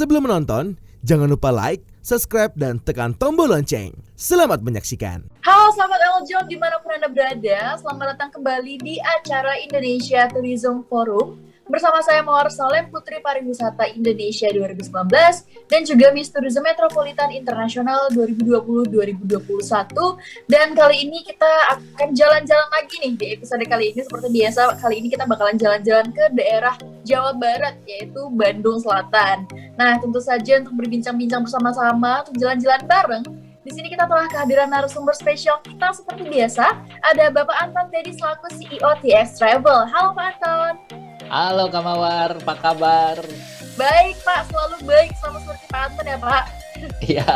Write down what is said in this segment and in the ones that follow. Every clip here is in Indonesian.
Sebelum menonton, jangan lupa like, subscribe, dan tekan tombol lonceng. Selamat menyaksikan. Halo sahabat Eljon dimanapun Anda berada, selamat datang kembali di acara Indonesia Tourism Forum. Bersama saya Mawar Salem, Putri Pariwisata Indonesia 2019 dan juga Miss Tourism Metropolitan Internasional 2020-2021. Dan kali ini kita akan jalan-jalan lagi nih di episode kali ini. Seperti biasa, kali ini kita bakalan jalan-jalan ke daerah Jawa Barat, yaitu Bandung Selatan. Nah, tentu saja untuk berbincang-bincang bersama-sama, untuk jalan-jalan bareng, di sini kita telah kehadiran narasumber spesial kita seperti biasa. Ada Bapak Anton Teddy selaku CEO TX Travel. Halo Pak Anton. Halo Kak Mawar, apa kabar? Baik Pak, selalu baik, sama seperti Pak Anton ya Pak. Iya,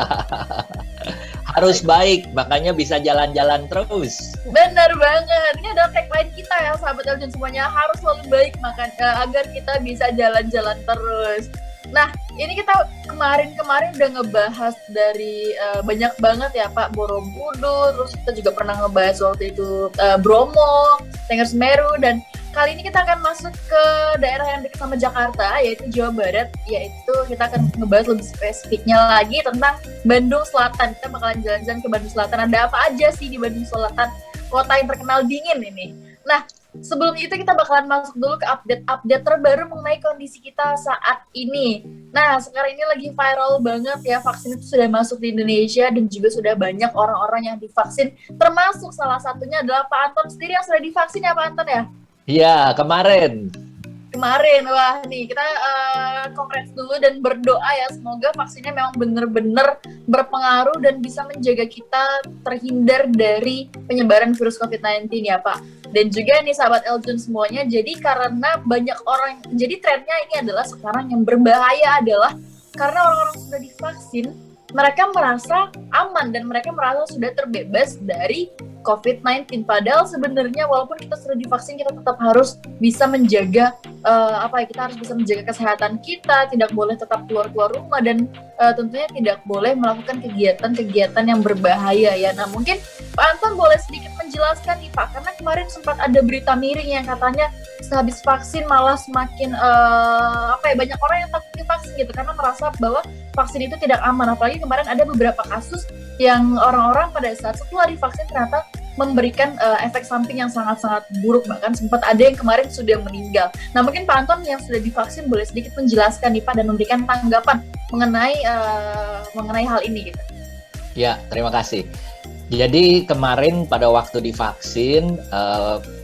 harus baik, makanya bisa jalan-jalan terus. Benar banget, ini adalah tagline kita ya sahabat Eljon semuanya, harus selalu baik agar kita bisa jalan-jalan terus. Nah, ini kita kemarin udah ngebahas dari banyak banget ya Pak, Borobudur, terus kita juga pernah ngebahas waktu itu Bromo, Tengger Semeru, dan kali ini kita akan masuk ke daerah yang dekat sama Jakarta, yaitu Jawa Barat, yaitu kita akan ngebahas lebih spesifiknya lagi tentang Bandung Selatan. Kita bakalan jalan-jalan ke Bandung Selatan. Ada apa aja sih di Bandung Selatan, kota yang terkenal dingin ini. Nah, sebelum itu kita bakalan masuk dulu ke update terbaru mengenai kondisi kita saat ini. Nah, sekarang ini lagi viral banget ya, vaksin itu sudah masuk di Indonesia dan juga sudah banyak orang-orang yang divaksin, termasuk salah satunya adalah Pak Anton sendiri yang sudah divaksin ya Pak Anton ya? Iya, kemarin. Wah nih kita congrats dulu dan berdoa ya semoga vaksinnya memang benar-benar berpengaruh dan bisa menjaga kita terhindar dari penyebaran virus COVID-19 ya Pak. Dan juga nih sahabat Eljon semuanya, jadi karena banyak orang, jadi trennya ini adalah sekarang yang berbahaya adalah karena orang-orang sudah divaksin, mereka merasa aman dan mereka merasa sudah terbebas dari COVID-19. Padahal sebenarnya walaupun kita sudah divaksin, kita tetap harus bisa menjaga kita harus bisa menjaga kesehatan kita, tidak boleh tetap keluar rumah dan tentunya tidak boleh melakukan kegiatan-kegiatan yang berbahaya ya. Nah, mungkin Pak Anton boleh sedikit menjelaskan nih Pak, karena kemarin sempat ada berita miring yang katanya sehabis vaksin malah semakin banyak orang yang takut divaksin gitu karena merasa bahwa vaksin itu tidak aman. Apalagi kemarin ada beberapa kasus yang orang-orang pada saat setelah divaksin ternyata memberikan efek samping yang sangat-sangat buruk, bahkan sempat ada yang kemarin sudah meninggal. Nah, mungkin Pak Anton yang sudah divaksin boleh sedikit menjelaskan nih Pak dan memberikan tanggapan mengenai hal ini gitu. Ya, terima kasih. Jadi kemarin pada waktu divaksin,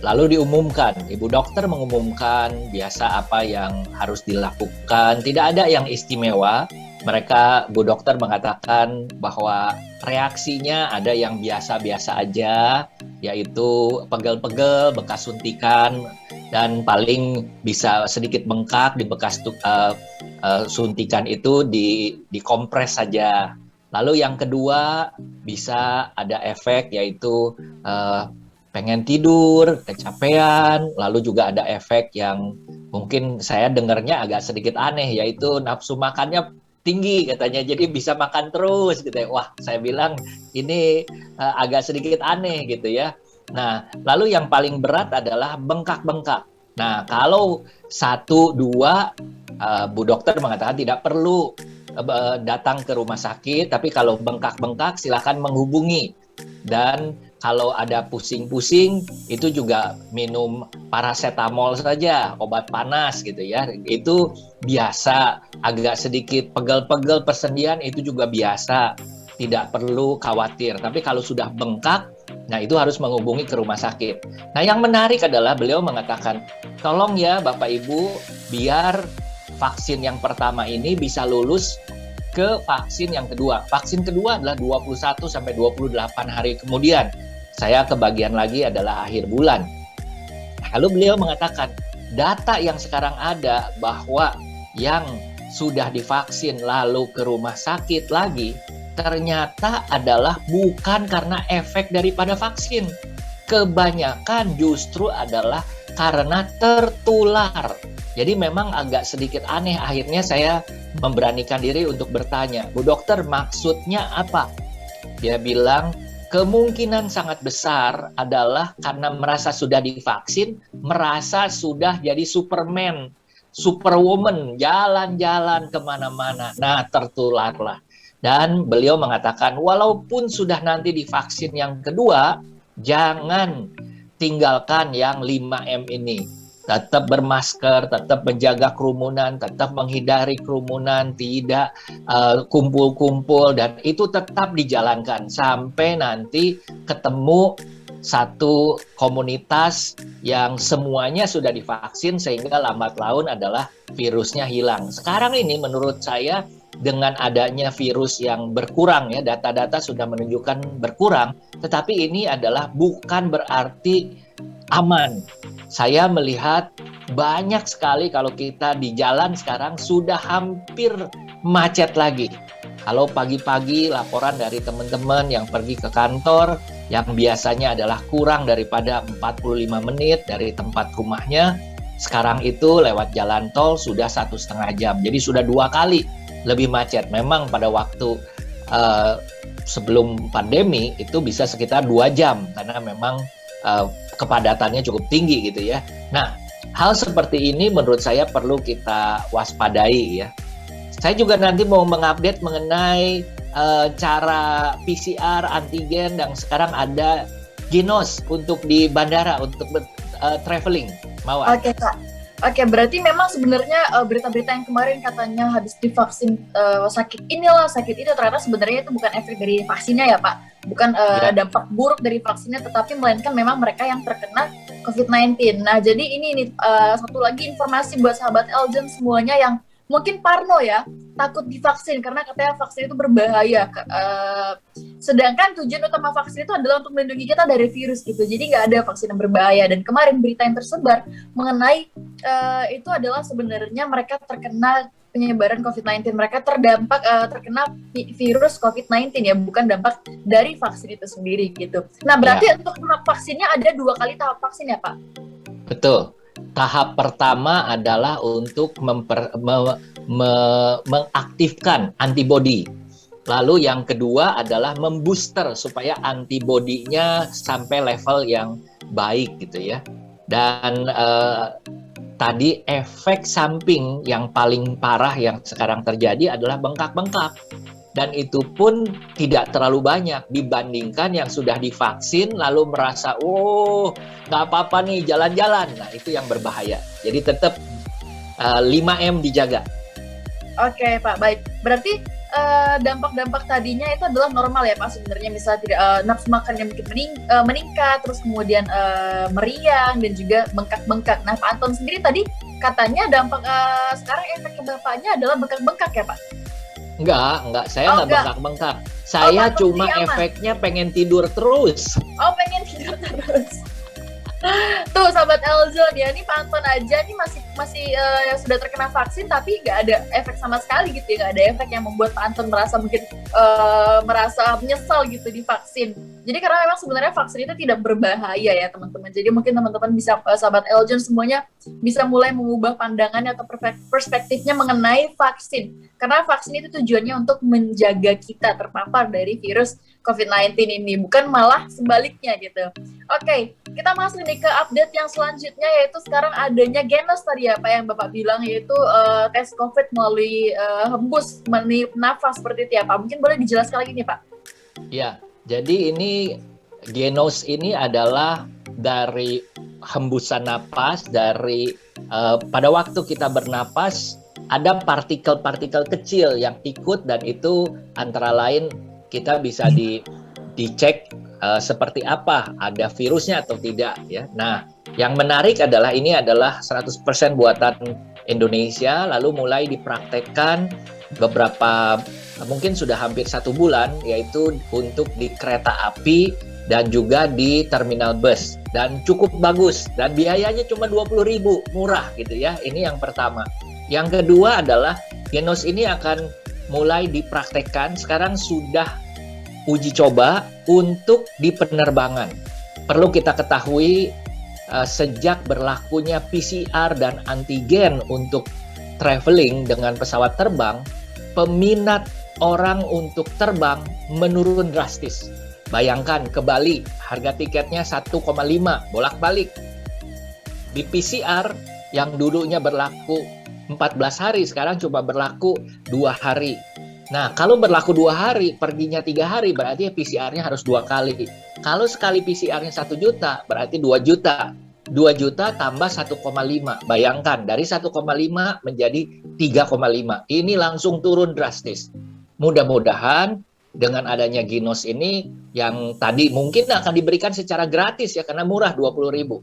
lalu diumumkan, Ibu Dokter mengumumkan biasa apa yang harus dilakukan, tidak ada yang istimewa. Mereka, Bu Dokter mengatakan bahwa reaksinya ada yang biasa-biasa aja, yaitu pegel-pegel, bekas suntikan, dan paling bisa sedikit bengkak di bekas suntikan itu dikompres saja. Lalu yang kedua bisa ada efek yaitu pengen tidur, kecapean, lalu juga ada efek yang mungkin saya dengarnya agak sedikit aneh, yaitu nafsu makannya tinggi katanya, jadi bisa makan terus gitu ya. Wah, saya bilang ini agak sedikit aneh gitu ya. Nah, lalu yang paling berat adalah bengkak-bengkak. Nah, kalau 1, 2, Bu Dokter mengatakan tidak perlu datang ke rumah sakit, tapi kalau bengkak-bengkak silakan menghubungi. Dan kalau ada pusing-pusing, itu juga minum paracetamol saja, obat panas gitu ya. Itu biasa, agak sedikit pegel-pegel persendian itu juga biasa, tidak perlu khawatir. Tapi kalau sudah bengkak, nah itu harus menghubungi ke rumah sakit. Nah, yang menarik adalah beliau mengatakan, tolong ya Bapak Ibu, biar vaksin yang pertama ini bisa lulus ke vaksin yang kedua. Vaksin kedua adalah 21 sampai 28 hari kemudian. Saya kebagian lagi adalah akhir bulan. Lalu beliau mengatakan, data yang sekarang ada bahwa yang sudah divaksin lalu ke rumah sakit lagi, ternyata adalah bukan karena efek daripada vaksin. Kebanyakan justru adalah karena tertular. Jadi memang agak sedikit aneh, akhirnya saya memberanikan diri untuk bertanya, Bu Dokter maksudnya apa? Dia bilang, kemungkinan sangat besar adalah karena merasa sudah divaksin, merasa sudah jadi Superman, superwoman, jalan-jalan kemana-mana. Nah, tertularlah. Dan beliau mengatakan, walaupun sudah nanti divaksin yang kedua, jangan tinggalkan yang 5M ini. Tetap bermasker, tetap menjaga kerumunan, tetap menghindari kerumunan, tidak kumpul-kumpul, dan itu tetap dijalankan sampai nanti ketemu satu komunitas yang semuanya sudah divaksin sehingga lambat laun adalah virusnya hilang. Sekarang ini menurut saya dengan adanya virus yang berkurang ya, data-data sudah menunjukkan berkurang, tetapi ini adalah bukan berarti aman. Saya melihat banyak sekali kalau kita di jalan sekarang sudah hampir macet lagi. Kalau pagi-pagi laporan dari teman-teman yang pergi ke kantor yang biasanya adalah kurang daripada 45 menit dari tempat rumahnya, sekarang itu lewat jalan tol sudah 1,5 jam. Jadi sudah 2 kali lebih macet. Memang pada waktu sebelum pandemi itu bisa sekitar 2 jam karena memang kepadatannya cukup tinggi gitu ya. Nah, hal seperti ini menurut saya perlu kita waspadai ya. Saya juga nanti mau mengupdate mengenai cara PCR antigen yang sekarang ada Genos untuk di bandara untuk traveling. Mawar. Oke, Kak. Oke, berarti memang sebenarnya berita-berita yang kemarin katanya habis divaksin sakit inilah, sakit itu, ternyata sebenarnya itu bukan efek dari vaksinnya ya, Pak. Bukan dampak buruk dari vaksinnya, tetapi melainkan memang mereka yang terkena COVID-19. Nah, jadi ini satu lagi informasi buat sahabat Eljon semuanya yang mungkin parno ya, takut divaksin karena katanya vaksin itu berbahaya. Sedangkan tujuan utama vaksin itu adalah untuk melindungi kita dari virus gitu. Jadi nggak ada vaksin yang berbahaya. Dan kemarin berita yang tersebar mengenai itu adalah sebenarnya mereka terkena penyebaran COVID-19. Mereka terkena virus COVID-19 ya, bukan dampak dari vaksin itu sendiri gitu. Nah, berarti untuk vaksinnya ada 2 kali tahap vaksin ya, Pak? Betul. Tahap pertama adalah untuk mengaktifkan antibodi. Lalu yang kedua adalah membooster supaya antibodinya sampai level yang baik gitu ya. Dan tadi efek samping yang paling parah yang sekarang terjadi adalah bengkak-bengkak. Dan itu pun tidak terlalu banyak dibandingkan yang sudah divaksin lalu merasa, oh nggak apa-apa nih jalan-jalan. Nah itu yang berbahaya. Jadi tetap 5M dijaga. Oke Pak, baik. Berarti dampak-dampak tadinya itu adalah normal ya Pak sebenarnya. Misalnya tidak nafsu makan yang mungkin meningkat, terus kemudian meriang dan juga bengkak-bengkak. Nah Pak Anton sendiri tadi katanya dampak sekarang efeknya Bapaknya adalah bengkak-bengkak ya Pak? Enggak, saya nggak bengkak-bengkak. Saya cuma efeknya pengen tidur terus. Oh, pengen tidur terus. Tuh, sahabat Eljon ya, ini Pak Anton aja nih masih sudah terkena vaksin tapi nggak ada efek sama sekali gitu ya, nggak ada efek yang membuat Pak Anton merasa mungkin merasa menyesal gitu divaksin. Jadi karena memang sebenarnya vaksin itu tidak berbahaya ya teman-teman. Jadi mungkin teman-teman bisa sahabat Eljon semuanya bisa mulai mengubah pandangannya atau perspektifnya mengenai vaksin. Karena vaksin itu tujuannya untuk menjaga kita terpapar dari virus COVID-19 ini, bukan malah sebaliknya gitu. Oke, kita masuk nih ke update yang selanjutnya, yaitu sekarang adanya Genos tadi ya Pak yang Bapak bilang, yaitu tes COVID melalui hembus, meniup nafas seperti itu ya Pak. Mungkin boleh dijelaskan lagi nih Pak? Ya, jadi ini Genos ini adalah dari hembusan napas, dari pada waktu kita bernapas, ada partikel-partikel kecil yang ikut dan itu antara lain kita bisa dicek seperti apa, ada virusnya atau tidak ya. Nah, yang menarik adalah ini adalah 100% buatan Indonesia, lalu mulai dipraktekkan beberapa, mungkin sudah hampir 1 bulan, yaitu untuk di kereta api dan juga di terminal bus, dan cukup bagus dan biayanya cuma 20.000, murah gitu ya. Ini yang pertama. Yang kedua adalah Genos ini akan mulai dipraktekkan, sekarang sudah uji coba untuk di penerbangan. Perlu kita ketahui sejak berlakunya PCR dan antigen untuk traveling dengan pesawat terbang, peminat orang untuk terbang menurun drastis. Bayangkan ke Bali, harga tiketnya 1,5 bolak-balik. Di PCR yang dulunya berlaku 14 hari, sekarang cuma berlaku 2 hari. Nah, kalau berlaku 2 hari, perginya 3 hari, berarti PCR-nya harus 2 kali. Kalau sekali PCR-nya 1 juta, berarti 2 juta. 2 juta tambah 1,5. Bayangkan, dari 1,5 menjadi 3,5. Ini langsung turun drastis. Mudah-mudahan dengan adanya Ginos ini, yang tadi mungkin akan diberikan secara gratis ya, karena murah 20.000.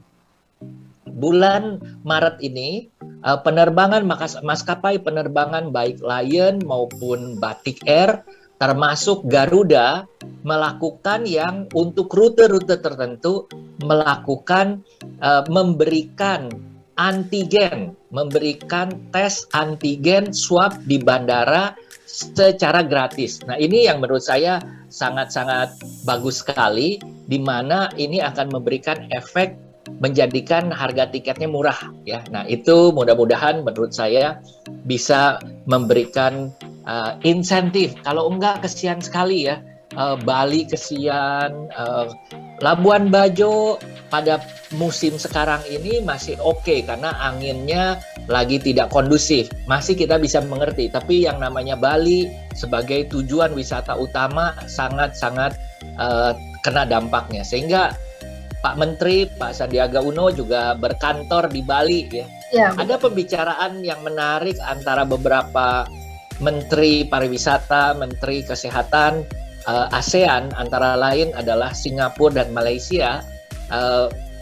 Bulan Maret ini, penerbangan maskapai penerbangan baik Lion maupun Batik Air, termasuk Garuda, melakukan yang untuk rute-rute tertentu, melakukan memberikan antigen, memberikan tes antigen swab di bandara secara gratis. Nah, ini yang menurut saya sangat-sangat bagus sekali, di mana ini akan memberikan efek menjadikan harga tiketnya murah ya. Nah, itu mudah-mudahan menurut saya bisa memberikan insentif. Kalau enggak, kesian sekali ya. Bali kesian, Labuan Bajo pada musim sekarang ini masih oke karena anginnya lagi tidak kondusif. Masih kita bisa mengerti, tapi yang namanya Bali sebagai tujuan wisata utama sangat-sangat kena dampaknya. Sehingga Pak Menteri, Pak Sandiaga Uno juga berkantor di Bali ya. Ya. Ada pembicaraan yang menarik antara beberapa Menteri Pariwisata, Menteri Kesehatan, ASEAN, antara lain adalah Singapura dan Malaysia.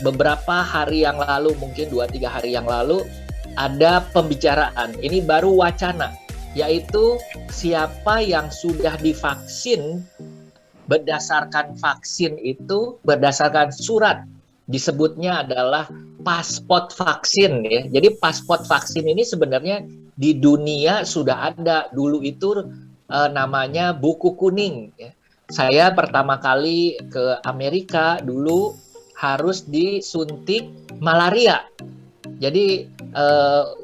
Beberapa hari yang lalu, mungkin 2-3 hari yang lalu, ada pembicaraan, ini baru wacana, yaitu siapa yang sudah divaksin, berdasarkan vaksin itu, berdasarkan surat, disebutnya adalah pasport vaksin ya. Jadi pasport vaksin ini sebenarnya di dunia sudah ada. Dulu itu namanya buku kuning ya. Saya pertama kali ke Amerika dulu harus disuntik malaria. Jadi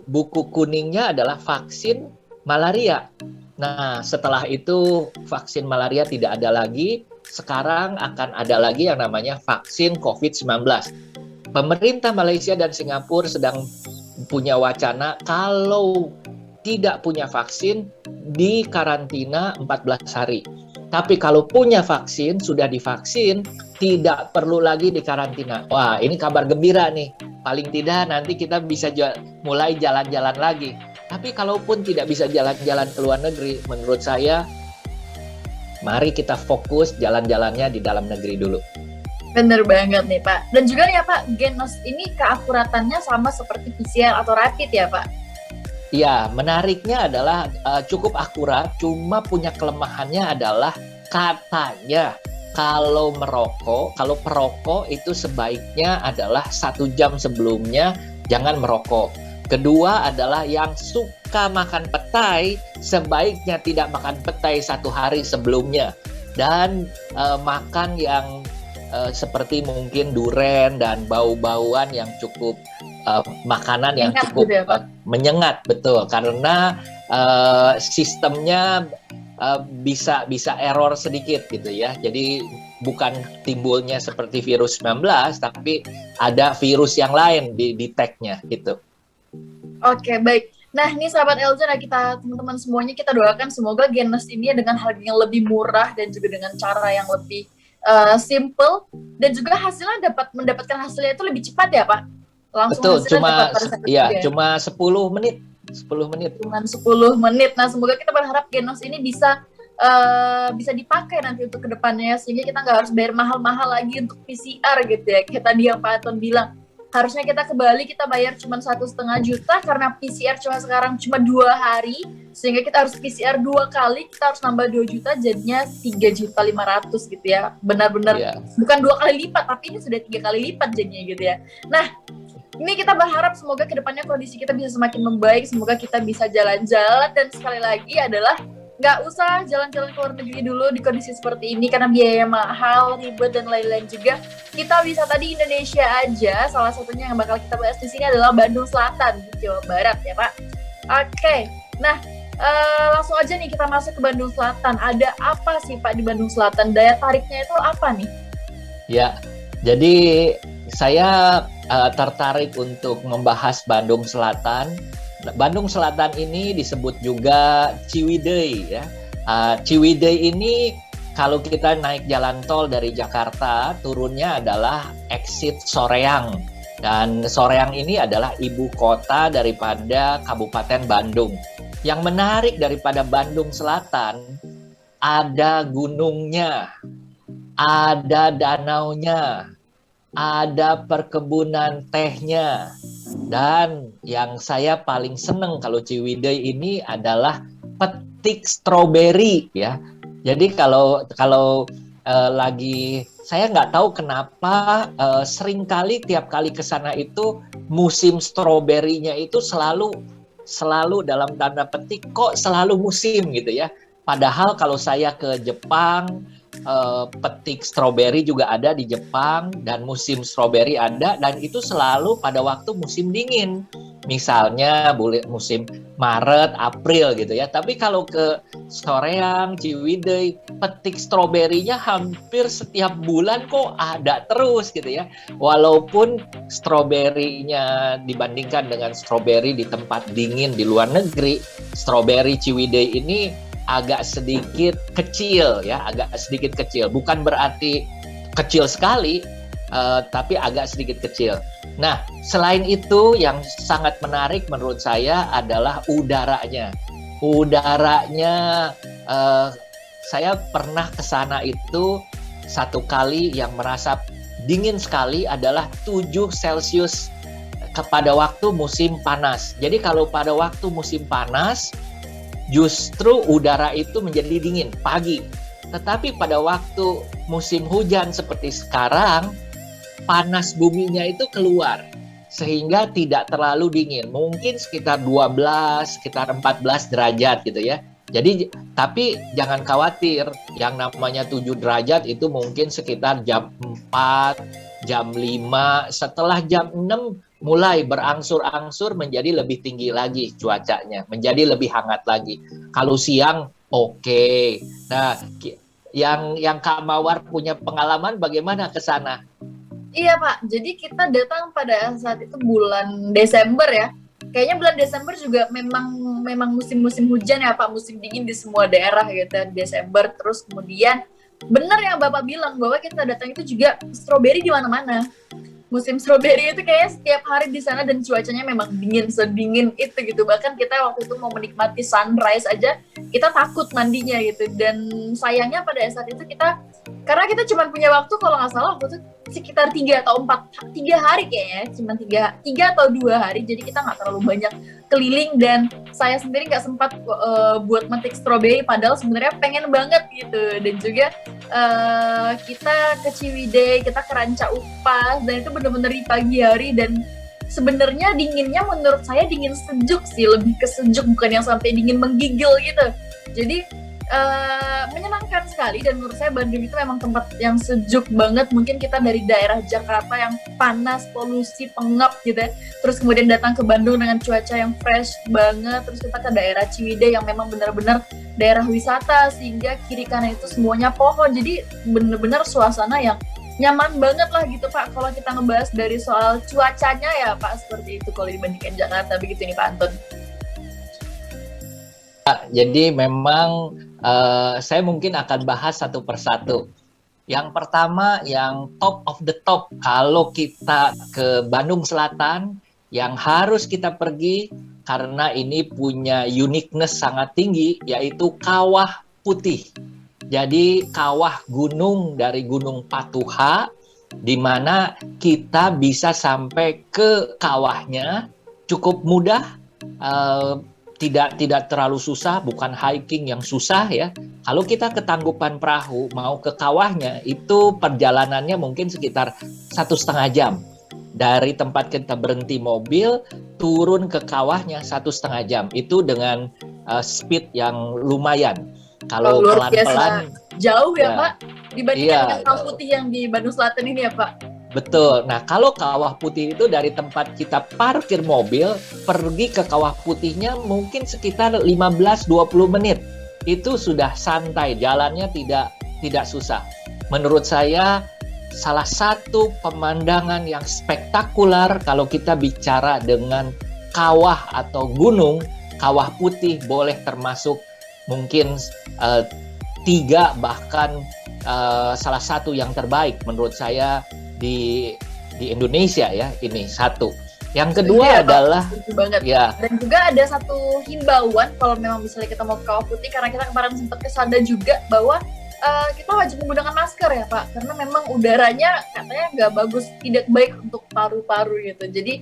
buku kuningnya adalah vaksin malaria. Nah, setelah itu vaksin malaria tidak ada lagi. Sekarang akan ada lagi yang namanya vaksin COVID-19. Pemerintah Malaysia dan Singapura sedang punya wacana kalau tidak punya vaksin di karantina 14 hari. Tapi kalau punya vaksin, sudah divaksin, tidak perlu lagi di karantina. Wah, ini kabar gembira nih. Paling tidak nanti kita bisa mulai jalan-jalan lagi. Tapi kalaupun tidak bisa jalan-jalan ke luar negeri, menurut saya, mari kita fokus jalan-jalannya di dalam negeri dulu. Bener banget nih Pak. Dan juga nih ya Pak, Genos ini keakuratannya sama seperti PCR atau rapid ya Pak? Ya, menariknya adalah cukup akurat, cuma punya kelemahannya adalah katanya kalau perokok itu sebaiknya adalah 1 jam sebelumnya jangan merokok. Kedua adalah yang suka makan petai, sebaiknya tidak makan petai 1 hari sebelumnya. Dan makan yang seperti mungkin duren dan bau-bauan yang cukup, makanan yang menyengat cukup gitu ya, Pak? menyengat, betul. Karena sistemnya bisa error sedikit gitu ya. Jadi bukan timbulnya seperti virus 19, tapi ada virus yang lain di tag-nya gitu. Oke, baik. Nah, ini sahabat Elza, kita teman-teman semuanya kita doakan semoga Genos ini dengan harga yang lebih murah dan juga dengan cara yang lebih simple dan juga hasilnya mendapatkan hasilnya itu lebih cepat ya, Pak? Langsung betul, cuma 10 menit. 10 menit. Cuma 10 menit. Nah, semoga kita berharap Genos ini bisa dipakai nanti untuk kedepannya sehingga kita nggak harus bayar mahal-mahal lagi untuk PCR gitu ya. Kayak tadi yang Pak Anton bilang, harusnya kita ke Bali kita bayar cuma 1,5 juta karena PCR sekarang cuma 2 hari, sehingga kita harus PCR 2 kali, kita harus nambah 2 juta, jadinya 3.500.000 gitu ya. Benar-benar bukan 2 kali lipat, tapi ini sudah 3 kali lipat jadinya gitu ya. Nah, ini kita berharap semoga kedepannya kondisi kita bisa semakin membaik, semoga kita bisa jalan-jalan, dan sekali lagi adalah nggak usah jalan-jalan ke luar negeri dulu di kondisi seperti ini karena biaya mahal, ribet, dan lain-lain juga. Kita wisata di Indonesia aja, salah satunya yang bakal kita bahas di sini adalah Bandung Selatan di Jawa Barat ya Pak. Oke, nah langsung aja nih kita masuk ke Bandung Selatan. Ada apa sih Pak di Bandung Selatan? Daya tariknya itu apa nih? Ya, jadi saya tertarik untuk membahas Bandung Selatan Bandung Selatan ini disebut juga Ciwidey ya. Ciwidey ini kalau kita naik jalan tol dari Jakarta, turunnya adalah exit Soreang. Dan Soreang ini adalah ibu kota daripada Kabupaten Bandung. Yang menarik daripada Bandung Selatan, ada gunungnya, ada danaunya, ada perkebunan tehnya. Dan yang saya paling seneng kalau Ciwidey ini adalah petik stroberi ya. Jadi kalau lagi saya nggak tahu kenapa seringkali tiap kali ke sana itu musim stroberinya itu selalu dalam tanda petik kok selalu musim gitu ya. Padahal kalau saya ke Jepang, petik stroberi juga ada di Jepang dan musim stroberi ada dan itu selalu pada waktu musim dingin. Misalnya musim Maret, April gitu ya. Tapi kalau ke Soreang, Ciwidey, petik stroberinya hampir setiap bulan kok ada terus gitu ya. Walaupun stroberinya dibandingkan dengan stroberi di tempat dingin di luar negeri, stroberi Ciwidey ini agak sedikit kecil ya, agak sedikit kecil. Bukan berarti kecil sekali, tapi agak sedikit kecil. Nah, selain itu yang sangat menarik menurut saya adalah udaranya. Udaranya, saya pernah ke sana itu satu kali yang merasa dingin sekali adalah 7 Celcius pada waktu musim panas. Jadi kalau pada waktu musim panas, justru udara itu menjadi dingin pagi. Tetapi pada waktu musim hujan seperti sekarang, panas buminya itu keluar sehingga tidak terlalu dingin. Mungkin sekitar 12, sekitar 14 derajat gitu ya. Jadi tapi jangan khawatir, yang namanya 7 derajat itu mungkin sekitar jam 4, jam 5, setelah jam 6 mulai berangsur-angsur menjadi lebih tinggi lagi cuacanya, menjadi lebih hangat lagi. Kalau siang oke. Nah, yang Kak Mawar punya pengalaman bagaimana ke sana? Iya Pak, jadi kita datang pada saat itu bulan Desember ya. Kayaknya bulan Desember juga memang musim-musim hujan ya Pak, musim dingin di semua daerah gitu ya, Desember. Terus kemudian benar yang Bapak bilang bahwa kita datang itu juga stroberi di mana-mana. Musim stroberi itu kayaknya setiap hari di sana dan cuacanya memang dingin, sedingin itu gitu. Bahkan kita waktu itu mau menikmati sunrise aja, kita takut mandinya gitu. Dan sayangnya pada saat itu karena kita cuma punya waktu kalau nggak salah waktu itu sekitar 3 atau 3 hari kayaknya, cuma 3 atau 2 hari, jadi kita nggak terlalu banyak keliling dan saya sendiri nggak sempat buat metik stroberi padahal sebenarnya pengen banget gitu. Dan juga kita ke Ciwidey, kita ke Ranca Upas dan itu benar-benar di pagi hari dan sebenarnya dinginnya menurut saya dingin sejuk sih, lebih ke sejuk bukan yang sampai dingin menggigil gitu. Jadi menyenangkan sekali dan menurut saya Bandung itu memang tempat yang sejuk banget. Mungkin kita dari daerah Jakarta yang panas, polusi, pengap gitu ya, terus kemudian datang ke Bandung dengan cuaca yang fresh banget, terus kita ke daerah Ciwidey yang memang benar-benar daerah wisata sehingga kiri kanan itu semuanya pohon, jadi benar-benar suasana yang nyaman banget lah gitu Pak. Kalau kita ngebahas dari soal cuacanya ya Pak seperti itu kalau dibandingkan Jakarta, begitu nih Pak Anton. Jadi memang saya mungkin akan bahas satu persatu. Yang pertama, yang top of the top, kalau kita ke Bandung Selatan, yang harus kita pergi karena ini punya uniqueness sangat tinggi, yaitu Kawah Putih. Jadi kawah gunung dari Gunung Patuha, di mana kita bisa sampai ke kawahnya cukup mudah. Tidak terlalu susah, bukan hiking yang susah ya. Kalau kita ke Tangkuban Perahu mau ke kawahnya itu perjalanannya mungkin sekitar 1,5 jam. Dari tempat kita berhenti mobil turun ke kawahnya 1,5 jam. Itu dengan speed yang lumayan. Kalau pelan-pelan jauh ya Pak dibandingkan dengan Kawah Putih yang di Bandung Selatan ini ya Pak. Betul. Nah, kalau Kawah Putih itu dari tempat kita parkir mobil, pergi ke Kawah Putihnya mungkin sekitar 15-20 menit. Itu sudah santai, jalannya tidak susah. Menurut saya, salah satu pemandangan yang spektakuler kalau kita bicara dengan kawah atau gunung, Kawah Putih boleh termasuk mungkin 3 bahkan salah satu yang terbaik menurut saya di Indonesia ya, ini satu. Yang kedua adalah banget. Ya. Dan juga ada satu himbauan kalau memang misalnya kita mau ke Kawah Putih, karena kita kemarin sempat kesada juga bahwa kita wajib menggunakan masker ya Pak, karena memang udaranya katanya nggak bagus, tidak baik untuk paru-paru gitu. Jadi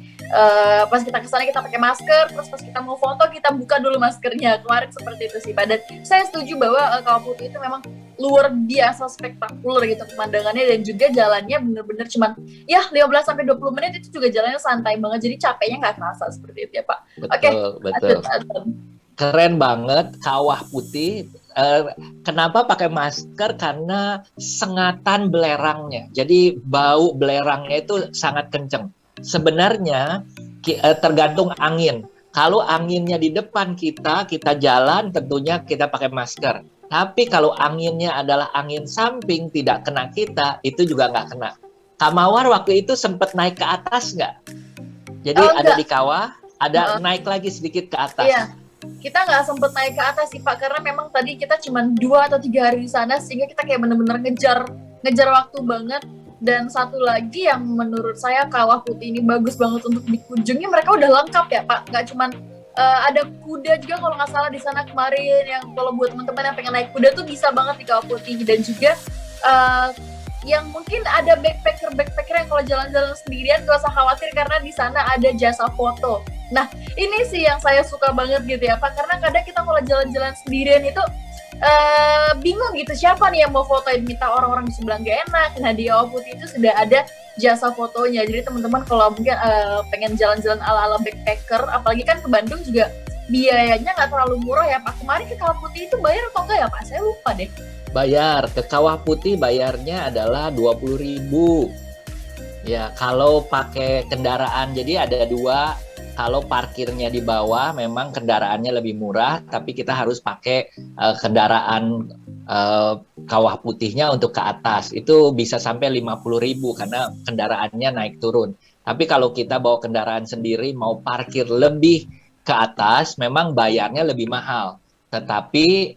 pas kita kesana kita pakai masker, terus pas kita mau foto kita buka dulu maskernya. Kemarin seperti itu sih Pak. Dan saya setuju bahwa Kawah Putih itu memang luar biasa spektakuler gitu pemandangannya, dan juga jalannya bener-bener cuman ya 15-20 menit itu juga jalannya santai banget, jadi capeknya nggak kerasa seperti itu ya Pak. Betul. Keren banget Kawah Putih. Kenapa pakai masker? Karena sengatan belerangnya. Jadi bau belerangnya itu sangat kenceng. Sebenarnya tergantung angin. Kalau anginnya di depan kita jalan tentunya kita pakai masker. Tapi kalau anginnya adalah angin samping tidak kena kita, itu juga nggak kena. Kak Mawar waktu itu sempat naik ke atas nggak? Jadi ada di kawah, ada naik lagi sedikit ke atas. Iya. Kita nggak sempet naik ke atas sih Pak, karena memang tadi kita cuma 2 atau 3 hari di sana, sehingga kita kayak bener-bener ngejar waktu banget. Dan satu lagi yang menurut saya Kawah Putih ini bagus banget untuk dikunjungi, mereka udah lengkap ya Pak, nggak cuma ada kuda juga kalau nggak salah di sana kemarin, yang kalau buat teman-teman yang pengen naik kuda tuh bisa banget di Kawah Putih. Dan juga yang mungkin ada backpacker yang kalau jalan-jalan sendirian gak usah khawatir, karena di sana ada jasa foto. Nah, ini sih yang saya suka banget gitu ya Pak, karena kadang kita kalau jalan-jalan sendirian itu bingung gitu, siapa nih yang mau fotoin, minta orang-orang di sebelah gak enak. Nah, di Kawah Putih itu sudah ada jasa fotonya, jadi teman-teman kalau mungkin pengen jalan-jalan ala-ala backpacker, apalagi kan ke Bandung juga biayanya nggak terlalu murah ya Pak. Kemarin ke Kawah Putih itu bayar atau enggak ya Pak? Saya lupa deh. Bayar, ke Kawah Putih bayarnya adalah 20.000. Ya, kalau pakai kendaraan, jadi ada 2. Kalau parkirnya di bawah memang kendaraannya lebih murah, tapi kita harus pakai kendaraan Kawah Putihnya untuk ke atas. Itu bisa sampai 50.000 karena kendaraannya naik turun. Tapi kalau kita bawa kendaraan sendiri mau parkir lebih ke atas, memang bayarnya lebih mahal. Tetapi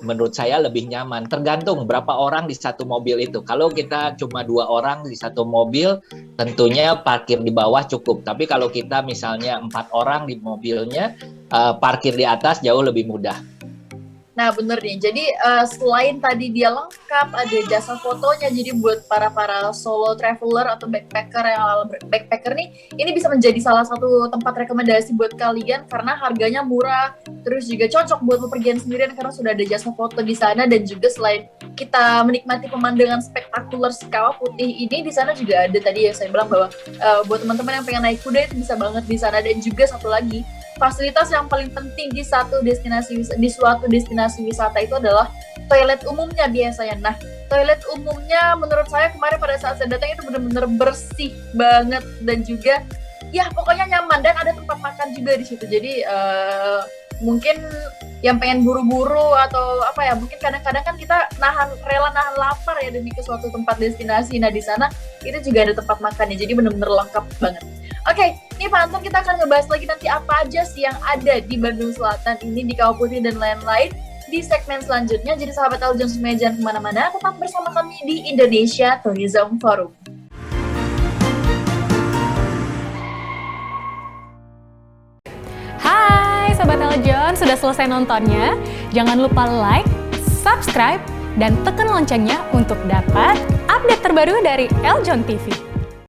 menurut saya lebih nyaman. Tergantung berapa orang di satu mobil itu. Kalau kita cuma 2 orang di satu mobil, tentunya parkir di bawah cukup. Tapi kalau kita misalnya 4 orang di mobilnya, parkir di atas jauh lebih mudah. Nah bener nih, jadi selain tadi dia lengkap, ada jasa fotonya, jadi buat para solo traveler atau backpacker yang ala backpacker nih, ini bisa menjadi salah satu tempat rekomendasi buat kalian karena harganya murah, terus juga cocok buat bepergian sendirian karena sudah ada jasa foto di sana. Dan juga selain kita menikmati pemandangan spektakuler Kawah Putih ini, di sana juga ada tadi yang saya bilang bahwa buat teman-teman yang pengen naik kuda itu bisa banget di sana. Dan juga satu lagi, fasilitas yang paling penting di suatu destinasi wisata itu adalah toilet umumnya biasanya. Nah, toilet umumnya menurut saya kemarin pada saat saya datang itu benar-benar bersih banget, dan juga ya pokoknya nyaman, dan ada tempat makan juga di situ. Jadi mungkin yang pengen buru-buru atau apa ya, mungkin kadang-kadang kan kita rela nahan lapar ya demi ke suatu tempat destinasi. Nah, di sana itu juga ada tempat makannya, jadi benar-benar lengkap banget. Oke, ini Pak Anton, kita akan ngebahas lagi nanti apa aja sih yang ada di Bandung Selatan ini, di Kawah Putih dan lain-lain di segmen selanjutnya. Jadi sahabat Al jangan semuanya jangan kemana-mana, tetap bersama kami di Indonesia Tourism Forum. Hai Sobat Eljon, sudah selesai nontonnya? Jangan lupa like, subscribe, dan tekan loncengnya untuk dapat update terbaru dari Eljon TV.